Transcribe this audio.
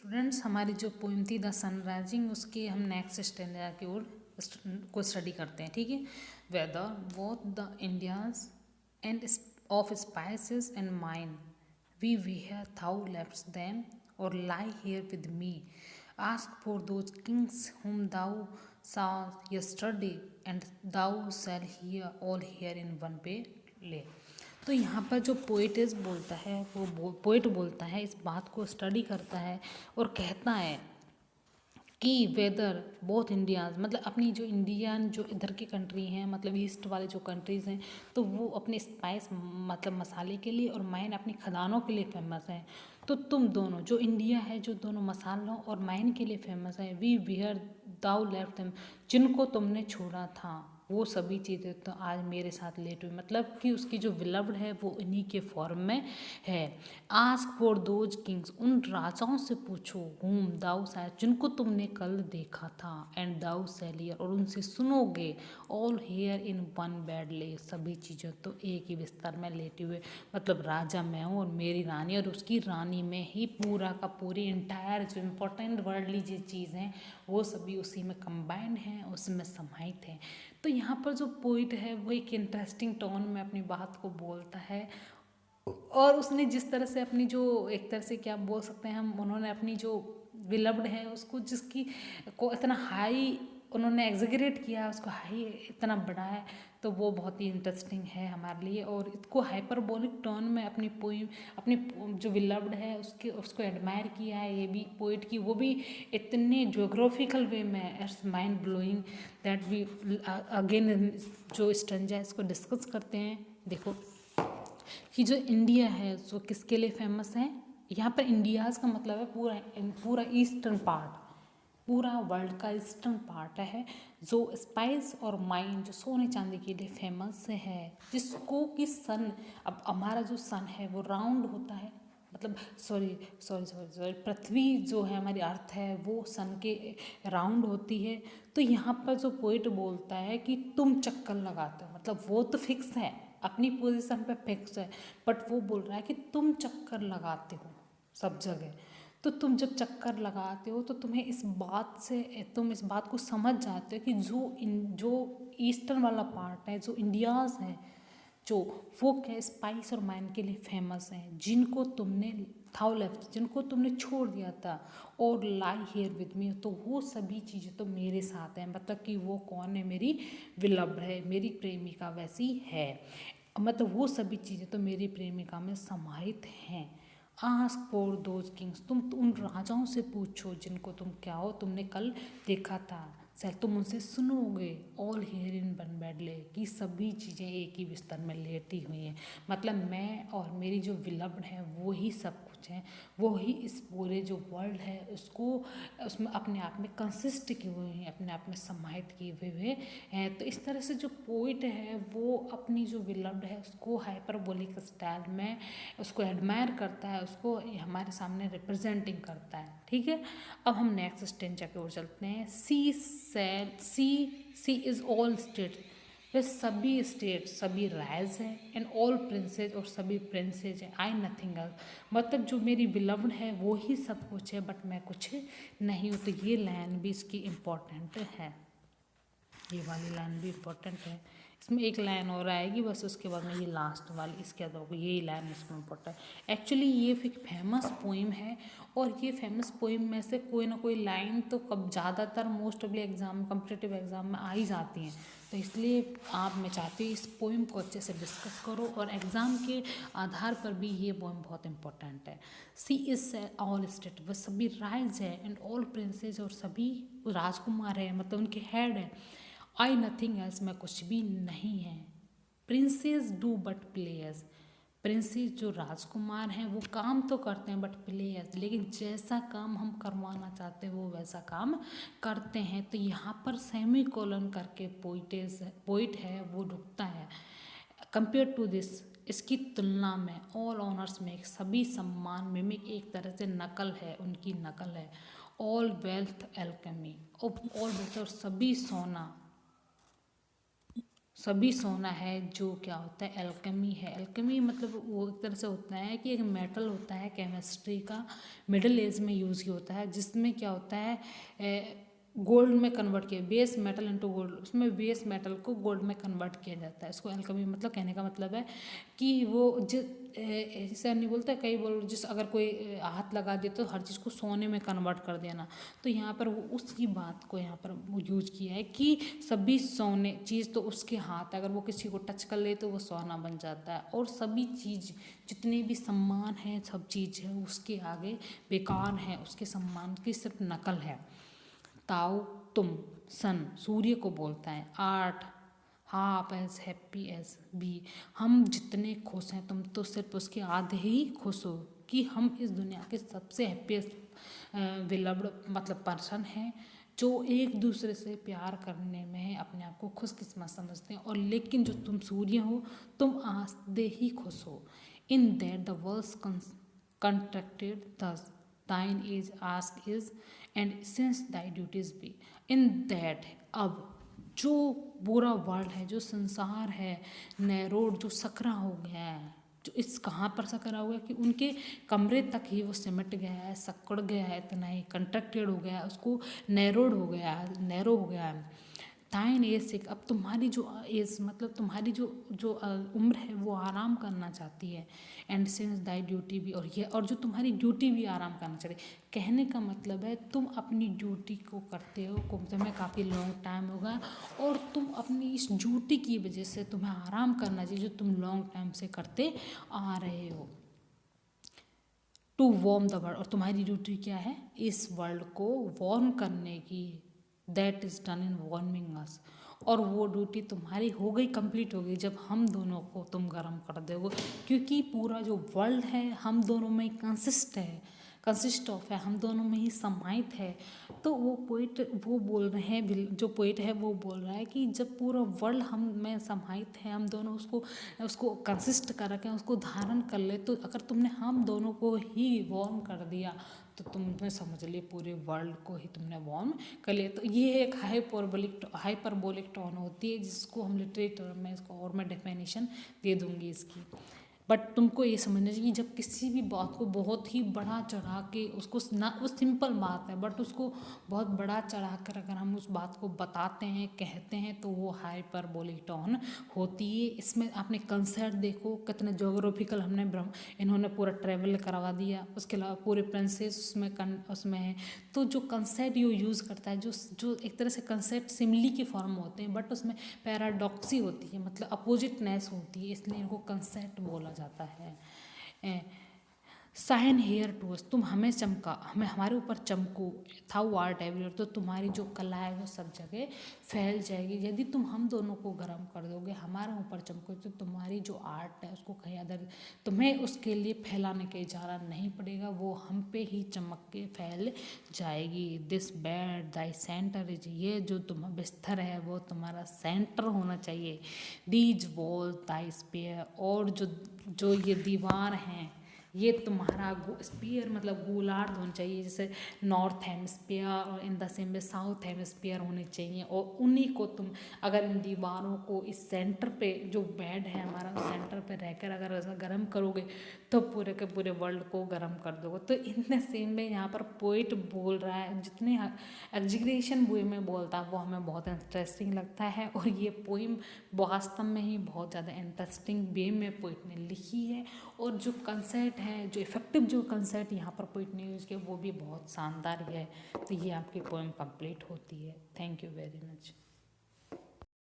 Students, हमारी जो poem थी द सनराइजिंग, उसके हम नेक्स्ट स्टैंडर्ड की ओर को स्टडी करते हैं। ठीक है। Whether both the Indias and of spices and mine we here thou left them or lie here with me ask for those kings whom thou saw yesterday and thou shall hear all here in one पे ले। तो यहाँ पर जो पोइटिस बोलता है वो poet बोलता है, इस बात को स्टडी करता है और कहता है कि वेदर बोथ इंडियाज, मतलब अपनी जो इंडियन जो इधर की कंट्री हैं, मतलब ईस्ट वाले जो कंट्रीज़ हैं, तो वो अपने स्पाइस मतलब मसाले के लिए और माइन अपनी खदानों के लिए फेमस है। तो तुम दोनों जो इंडिया है, जो दोनों मसालों और माइन के लिए फेमस है, we where thou left them, जिनको तुमने छोड़ा था वो सभी चीज़ें तो आज मेरे साथ लेट हुई, मतलब कि उसकी जो विलव्ड है वो इन्हीं के फॉर्म में है। आस्क फॉर दोज किंग्स, उन राजाओं से पूछो, हुम दाउ शायद, जिनको तुमने कल देखा था, एंड दाउ सैलियर, और उनसे सुनोगे, all here in one bed ले, सभी चीज़ें तो एक ही बिस्तर में लेटे हुए, मतलब राजा मैं हूँ और मेरी रानी और उसकी रानी में ही पूरा का पूरी इंटायर जो इम्पोर्टेंट वर्ल्डली जो चीज़ हैं वो सभी उसी में कंबाइंड हैं, उसमें समाहित हैं। तो यहाँ पर जो पोइट है वो एक इंटरेस्टिंग टोन में अपनी बात को बोलता है, और उसने जिस तरह से अपनी जो एक तरह से क्या बोल सकते हैं हम, उन्होंने अपनी जो विलव्ड है उसको, जिसकी को इतना हाई उन्होंने एग्जैगरेट किया, उसको हाई इतना बड़ा है, तो वो बहुत ही इंटरेस्टिंग है हमारे लिए। और इसको हाइपरबोलिक टोन में अपनी पोइम, अपनी जो विलव्ड है उसको एडमायर किया है ये भी पोइट की, वो भी इतने जोग्राफिकल वे में। It's mind blowing that we again जो स्टंजा इसको डिस्कस करते हैं। देखो कि जो इंडिया है जो किसके लिए फेमस है, यहाँ पर इंडियाज़ का मतलब है पूरा ईस्टर्न पार्ट, पूरा वर्ल्ड का ईस्टर्न पार्ट है, जो स्पाइस और माइन जो सोने चांदी के लिए फेमस है, जिसको कि सन, अब हमारा जो सन है वो राउंड होता है, मतलब सॉरी पृथ्वी जो है हमारी अर्थ है वो सन के राउंड होती है। तो यहाँ पर जो पोइट बोलता है कि तुम चक्कर लगाते हो, मतलब वो तो फिक्स है, अपनी पोजीशन पे फिक्स है, बट वो बोल रहा है कि तुम चक्कर लगाते हो सब जगह। तो तुम जब चक्कर लगाते हो तो तुम्हें इस बात से, तुम इस बात को समझ जाते हो कि जो ईस्टर्न वाला पार्ट है, जो इंडियाज़ है, जो वो क्या स्पाइस और माइन के लिए फेमस हैं, जिनको तुमने थाउ लेफ्ट, जिनको तुमने छोड़ दिया था, और लाई हेयर विद मी, तो वो सभी चीज़ें तो मेरे साथ हैं, मतलब कि वो कौन है, मेरी विलव्ड है, मेरी प्रेमिका वैसी है, मतलब वो सभी चीज़ें तो मेरी प्रेमिका में समाहित हैं। आस्क फॉर दोज किंग्स, तुम उन राजाओं से पूछो जिनको तुम क्या हो, तुमने कल देखा था, शायद तुम उनसे सुनोगे, all here in one bed ले, कि सभी चीज़ें एक ही बिस्तर में लेटी हुई हैं, मतलब मैं और मेरी जो विलव्ड है वो ही सब कुछ है, वो ही इस पूरे जो वर्ल्ड है उसको, उसमें अपने आप में कंसिस्ट किए हुए हैं, अपने आप में समाहित किए हुए हैं। तो इस तरह से जो पोइट है वो अपनी जो विलव्ड है उसको हाइपरबोलिक स्टाइल में उसको एडमायर करता है, उसको हमारे सामने रिप्रेजेंटिंग करता है। ठीक है। अब हम नेक्स्ट स्टेंजा की ओर चलते हैं। सी इज ऑल स्टेट, वे सभी स्टेट, सभी राइज हैं, एंड ऑल प्रिंसेज, और सभी प्रिंसेज हैं, आई नथिंग एल्स, मतलब जो मेरी बिलव्ड है वो ही सब कुछ है, बट मैं कुछ नहीं हूँ। तो ये लाइन भी इसकी इम्पोर्टेंट है, ये वाली लाइन भी इम्पोर्टेंट है। इसमें एक लाइन और आएगी बस, उसके बाद में ये लास्ट वाली, इसके बाद यही लाइन इसमें इम्पोर्टेंट है। एक्चुअली ये एक फेमस पोइम है, और ये फेमस पोइम में से कोई ना कोई लाइन तो कब ज़्यादातर मोस्टली एग्जाम, कम्पिटिटिव एग्जाम में आ ही जाती हैं, तो इसलिए मैं चाहती हूँ इस पोइम को अच्छे से डिस्कस करो, और एग्ज़ाम के आधार पर भी ये पोइम बहुत इंपॉर्टेंट है। सी इज ऑल स्टेट, वह सभी राइज है, एंड ऑल प्रिंसेस, और सभी राजकुमार है, मतलब उनके हेड है, आई नथिंग एल्स, मैं कुछ भी नहीं है, princess do but players, princess जो राजकुमार हैं वो काम तो करते हैं बट प्लेयर्स, लेकिन जैसा काम हम करवाना चाहते हैं वो वैसा काम करते हैं। तो यहाँ पर सेमी कोलन करके पोइट है वो रुकता है। कंपेयर टू दिस, इसकी तुलना में, ऑल ऑनर्स में, सभी सम्मान, मिमिक एक तरह से नकल है, उनकी नकल है, all wealth alchemy, all wealth, और सभी सोना, सभी सोना है, जो क्या होता है एल्केमी है। एल्केमी मतलब वो एक तरह से होता है कि एक मेटल होता है केमिस्ट्री का, मिडिल एज में यूज़ किया होता है, जिसमें क्या होता है गोल्ड में कन्वर्ट किया, बेस मेटल इनटू गोल्ड, उसमें बेस मेटल को गोल्ड में कन्वर्ट किया जाता है। इसको एल्केमी मतलब कहने का मतलब है कि वो ऐसा नहीं बोलता, कई बोल जिस अगर कोई हाथ लगा दे तो हर चीज़ को सोने में कन्वर्ट कर देना, तो यहाँ पर वो उसकी बात को यहाँ पर वो यूज किया है कि सभी सोने चीज़ तो उसके हाथ है, अगर वो किसी को टच कर ले तो वो सोना बन जाता है, और सभी चीज़ जितने भी सम्मान है, सब चीज़ है उसके आगे बेकार है, उसके सम्मान की सिर्फ नकल है। ताऊ तुम सन सूर्य को बोलता है, art half as happy as be, हम जितने खुश हैं तुम तो सिर्फ उसके आधे ही खुश हो, कि हम इस दुनिया के सबसे हैप्पीएस्ट विलव्ड मतलब पर्सन हैं, जो एक दूसरे से प्यार करने में अपने आप को खुशकिस्मत समझते हैं, और लेकिन जो तुम सूर्य हो तुम आधे ही खुश हो। In that the world contracted thus thine is ask is and since thy duties be in that, अब जो बुरा वर्ल्ड है, जो संसार है, नैरोड जो सकरा हो गया है, जो इस कहाँ पर सकरा हो गया कि उनके कमरे तक ही वो सिमट गया है, सकड़ गया है, इतना ही कंट्रैक्टेड हो गया है, उसको नैरोड हो गया है, नैरो हो गया है। ताइन एज से, अब तुम्हारी जो एज मतलब तुम्हारी जो उम्र है वो आराम करना चाहती है, एंड सिंस दाई ड्यूटी भी, और ये और जो तुम्हारी ड्यूटी भी आराम करना चाहती है। कहने का मतलब है तुम अपनी ड्यूटी को करते हो, तुम्हें काफ़ी लॉन्ग टाइम होगा, और तुम अपनी इस ड्यूटी की वजह से तुम्हें आराम करना चाहिए, जो तुम लॉन्ग टाइम से करते आ रहे हो। टू वार्म द वर्ल्ड, और तुम्हारी ड्यूटी क्या है, इस वर्ल्ड को वार्म करने की, that is done in warming us, और वो ड्यूटी तुम्हारी हो गई, कंप्लीट हो गई जब हम दोनों को तुम गर्म कर दोगे, क्योंकि पूरा जो वर्ल्ड है हम दोनों में कंसिस्ट ऑफ है, हम दोनों में ही समाहित है। तो वो पोइट वो बोल रहे हैं, जो पोइट है वो बोल रहा है कि जब पूरा वर्ल्ड हम में समाहित है, हम दोनों उसको कंसिस्ट कर रखे हैं, उसको धारण कर ले, तो अगर तुमने हम दोनों को ही वार्म कर दिया तो तुमने समझ लिए पूरे वर्ल्ड को ही तुमने वार्म कर लिया। तो ये एक हाइपरबोलिक टोन होती है, जिसको हम लिटरेचर में इसको और मैं डेफिनेशन दे दूंगी इसकी। बट तुमको ये समझना चाहिए कि जब किसी भी बात को बहुत ही बड़ा चढ़ा के उसको ना, वो सिंपल बात है बट उसको बहुत बड़ा चढ़ा कर अगर हम उस बात को बताते हैं, कहते हैं, तो वो हाइपरबोलिक टोन होती है। इसमें आपने कंसेप्ट देखो कितने जोग्राफिकल इन्होंने पूरा ट्रेवल करवा दिया, उसके अलावा पूरे प्रिंसेस उसमें है। तो जो कंसेप्ट ये यूज़ करता है, जो एक तरह से कंसेप्ट सिमिली के फॉर्म में होते हैं, बट उसमें पैराडॉक्सी होती है, मतलब अपोजिटनेस होती है, इसलिए इनको कंसेप्ट बोला जाता है। साइन हेयर टू अस, तुम हमें चमका, हमें हमारे ऊपर चमको, थाउ आर्ट एवरीवेयर, तो तुम्हारी जो कला है वो सब जगह फैल जाएगी। यदि तुम हम दोनों को गर्म कर दोगे, हमारे ऊपर चमको, तो तुम्हारी जो आर्ट है उसको कहीं अदर, तुम्हें उसके लिए फैलाने के इजारा नहीं पड़ेगा, वो हम पे ही चमक के फैल जाएगी। This bed Dai centre is, ये जो तुम बिस्तर है वो तुम्हारा सेंटर होना चाहिए। दीज वॉल दाई स्पेयर, और जो ये दीवार हैं ये तुम्हारा स्पीयर मतलब गोलार्ध होना चाहिए, जैसे नॉर्थ हेमस्फीयर और इन द सेम में साउथ हेमस्फीयर होने चाहिए, और उन्हीं को तुम अगर इन दीवारों को इस सेंटर पे जो बेड है हमारा सेंटर पे रहकर अगर ऐसा गर्म करोगे तो पूरे के पूरे वर्ल्ड को गर्म कर दोगे। तो इन द सेम में यहाँ पर पोइट बोल रहा है, जितने एग्जीक्यूशन वे में बोलता है वो हमें बहुत इंटरेस्टिंग लगता है, और ये पोइम वास्तव में ही बहुत ज़्यादा इंटरेस्टिंग वे में पोइट ने लिखी है, और जो कंसेप्ट है, जो इफेक्टिव जो कंसेप्ट यहाँ पर पोइट ने यूज़ किया वो भी बहुत शानदार है। तो ये आपकी पोएम कंप्लीट होती है। Thank you very much.